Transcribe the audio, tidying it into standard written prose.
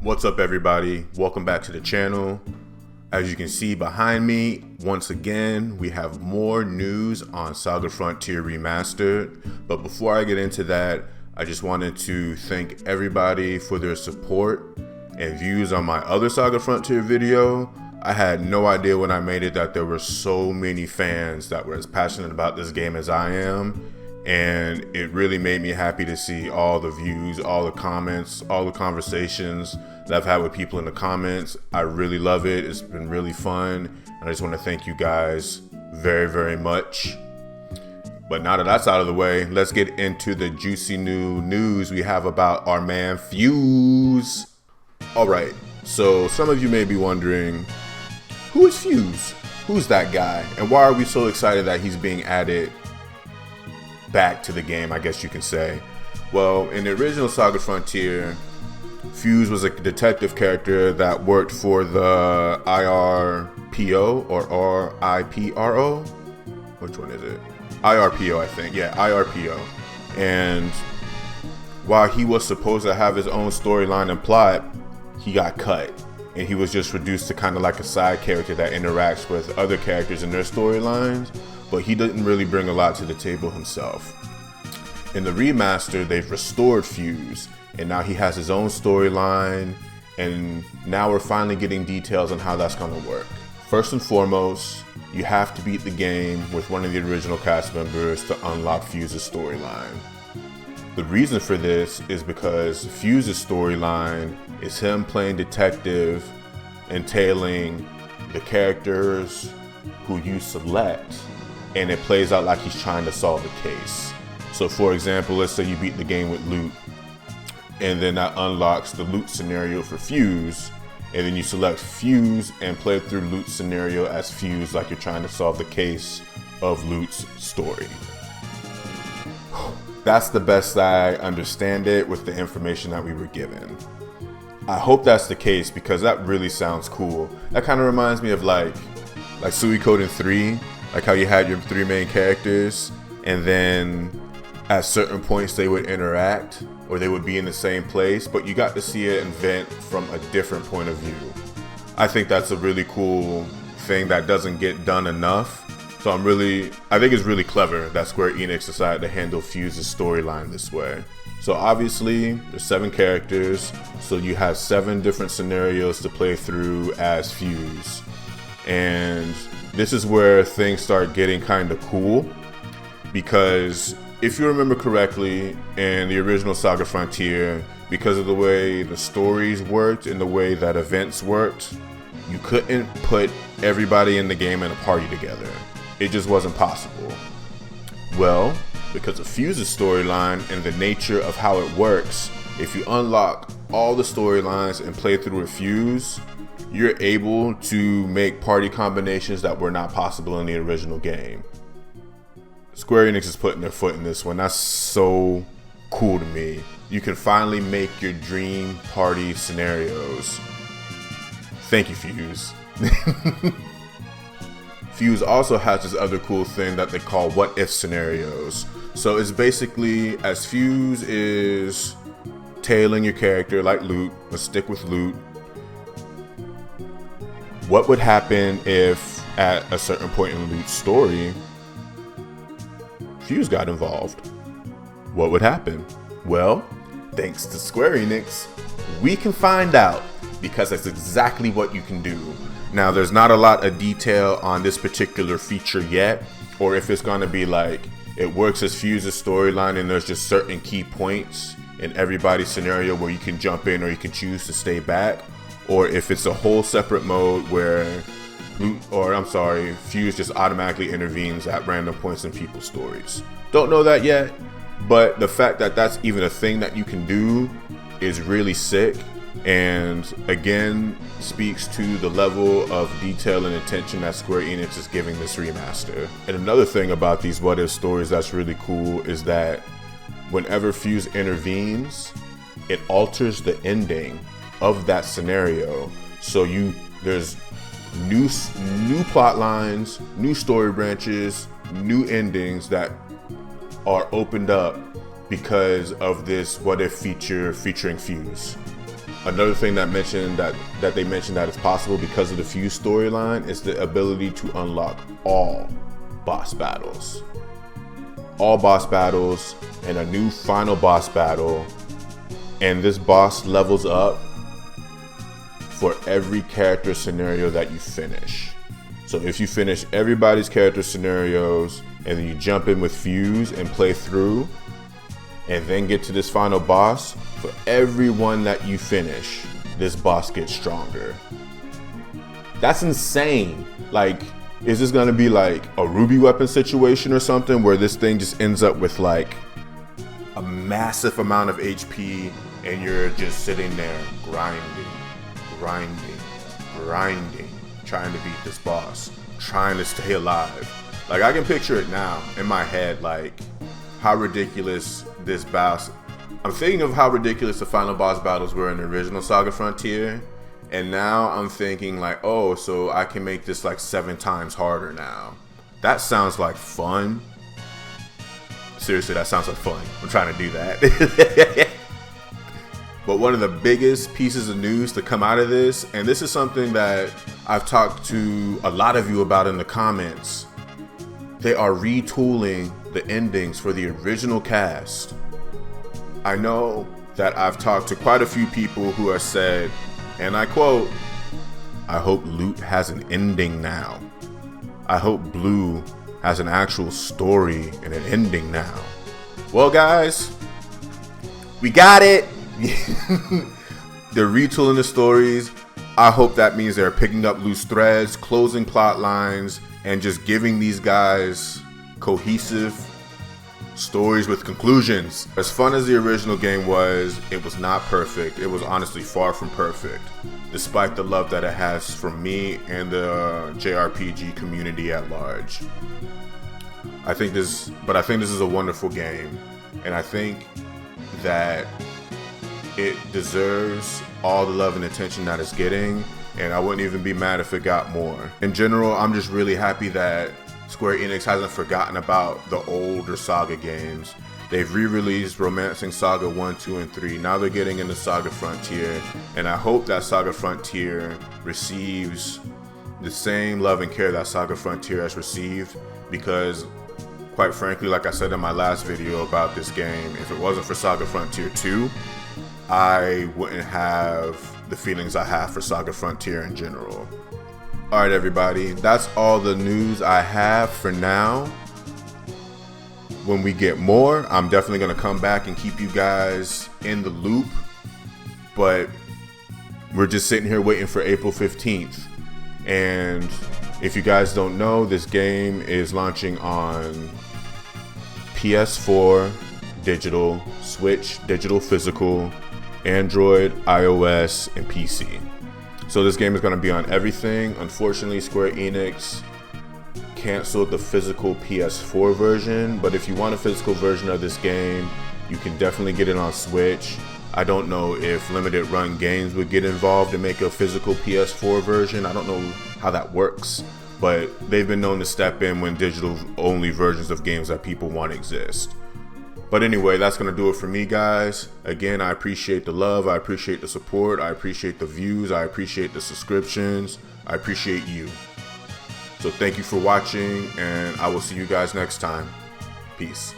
What's up, everybody? Welcome back to the channel. As you can see behind me, once again, we have more news on Saga Frontier Remastered. But before I get into that, I just wanted to thank everybody for their support and views on my other Saga Frontier video. I had no idea when I made it that there were so many fans that were as passionate about this game as I am. And it really made me happy to see all the views, all the comments, all the conversations that I've had with people in the comments. I really love it. It's been really fun. And I just want to thank you guys very, very much. But now that that's out of the way, let's get into the juicy new news we have about our man Fuse. All right, so some of you may be wondering, who is Fuse? Who's that guy? And why are we so excited that he's being added back to the game, I guess you can say? Well, in the original Saga Frontier, Fuse was a detective character that worked for the IRPO or RIPRO. Which one is it? IRPO, I think. Yeah, IRPO. And while he was supposed to have his own storyline and plot, he got cut. And he was just reduced to kind of like a side character that interacts with other characters in their storylines, but he didn't really bring a lot to the table himself. In the remaster, they've restored Fuse, and now he has his own storyline, and now we're finally getting details on how that's going to work. First and foremost, you have to beat the game with one of the original cast members to unlock Fuse's storyline. The reason for this is because Fuse's storyline is him playing detective, entailing the characters who you select, and it plays out like he's trying to solve a case. So for example, let's say you beat the game with loot, and then that unlocks the loot scenario for Fuse, and then you select Fuse and play through loot scenario as Fuse, like you're trying to solve the case of Loot's story. That's the best I understand it with the information that we were given. I hope that's the case because that really sounds cool. That kind of reminds me of like Suikoden 3, like how you had your three main characters, and then at certain points they would interact or they would be in the same place, but you got to see an event from a different point of view. I think that's a really cool thing that doesn't get done enough. So I think it's really clever that Square Enix decided to handle Fuse's storyline this way. So obviously there's 7 characters, so you have 7 different scenarios to play through as Fuse. And this is where things start getting kind of cool, because if you remember correctly, in the original Saga Frontier, because of the way the stories worked and the way that events worked, you couldn't put everybody in the game in a party together. It just wasn't possible. Well, because of Fuse's storyline and the nature of how it works, if you unlock all the storylines and play through with Fuse, you're able to make party combinations that were not possible in the original game. Square Enix is putting their foot in this one. That's so cool to me. You can finally make your dream party scenarios. Thank you, Fuse. Fuse also has this other cool thing that they call what if scenarios. So it's basically, as Fuse is tailing your character like Loot, let's stick with Loot. What would happen if at a certain point in Loot's story, Fuse got involved? What would happen? Well, thanks to Square Enix, we can find out, because that's exactly what you can do. Now, there's not a lot of detail on this particular feature yet, or if it's going to be like it works as Fuse's storyline and there's just certain key points in everybody's scenario where you can jump in or you can choose to stay back, or if it's a whole separate mode where Fuse just automatically intervenes at random points in people's stories. Don't know that yet, but the fact that that's even a thing that you can do is really sick, and again speaks to the level of detail and attention that Square Enix is giving this remaster. And another thing about these what if stories that's really cool is that whenever Fuse intervenes, it alters the ending of that scenario. So there's new plot lines, new story branches, new endings that are opened up because of this what if feature featuring Fuse. Another thing that they mentioned that it's possible because of the Fuse storyline is the ability to unlock all boss battles. All boss battles and a new final boss battle. And this boss levels up for every character scenario that you finish. So if you finish everybody's character scenarios and then you jump in with Fuse and play through and then get to this final boss, for every one that you finish, this boss gets stronger. That's insane. Like, is this gonna be like a Ruby weapon situation or something where this thing just ends up with like a massive amount of HP and you're just sitting there grinding, trying to beat this boss, trying to stay alive. Like, I can picture it now in my head, like how ridiculous this boss. I'm thinking of how ridiculous the final boss battles were in the original Saga Frontier, and now I'm thinking like, oh, so I can make this like 7 times harder now. That sounds like fun. Seriously, that sounds like fun. I'm trying to do that. But one of the biggest pieces of news to come out of this, and this is something that I've talked to a lot of you about in the comments, they are retooling the endings for the original cast. I know that I've talked to quite a few people who have said, and I quote, "I hope Lute has an ending now. I hope Blue has an actual story and an ending now." Well, guys, we got it. They're retooling the stories. I hope that means they're picking up loose threads, closing plot lines, and just giving these guys cohesive stories with conclusions. As fun as the original game was, it was not perfect. It was honestly far from perfect, despite the love that it has from me and the JRPG community at large. I think this is a wonderful game, and I think that it deserves all the love and attention that it's getting, and I wouldn't even be mad if it got more. In general, I'm just really happy that Square Enix hasn't forgotten about the older Saga games. They've re-released Romancing Saga 1, 2, and 3. Now they're getting into Saga Frontier, and I hope that Saga Frontier receives the same love and care that Saga Frontier has received, because quite frankly, like I said in my last video about this game, if it wasn't for Saga Frontier 2, I wouldn't have the feelings I have for Saga Frontier in general. Alright everybody, that's all the news I have for now. When we get more, I'm definitely going to come back and keep you guys in the loop. But we're just sitting here waiting for April 15th. And if you guys don't know, this game is launching on PS4 digital, Switch digital physical, Android, iOS, and PC. So this game is going to be on everything. Unfortunately, Square Enix canceled the physical PS4 version, but if you want a physical version of this game, you can definitely get it on Switch. I don't know if Limited Run Games would get involved and make a physical PS4 version. I don't know how that works, but they've been known to step in when digital only versions of games that people want exist. But anyway, that's going to do it for me, guys. Again, I appreciate the love. I appreciate the support. I appreciate the views. I appreciate the subscriptions. I appreciate you. So thank you for watching, and I will see you guys next time. Peace.